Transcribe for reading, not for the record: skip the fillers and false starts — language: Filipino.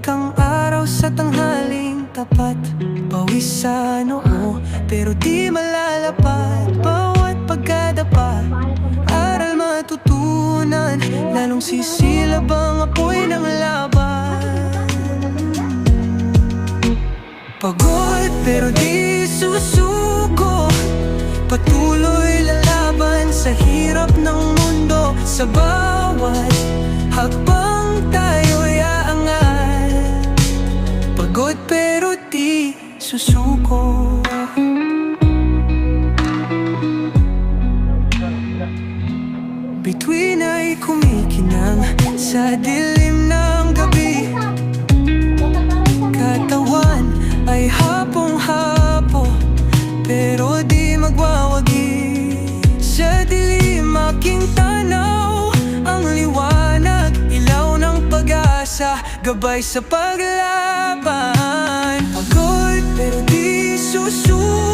kang araw sa tanghaling tapat. Pawis sa noo, pero di malalapat. Bawat pagkadapa, aral matutunan, lalong sisilab ang apoy ng laban. Pagod pero di susuko, patuloy lalaban sa hirap ng mundo. Sa bawat hakbang tayo'y aangat. Pagod pero di susuko. Bituin ay kumikinang sa dilim ng gabi. Katawan ay hapong-hapo, pero di magwawagi. Sa dilim aking tanaw, ang liwanag, ilaw ng pag-asa, gabay sa paglaban. Pagod pero di susuko,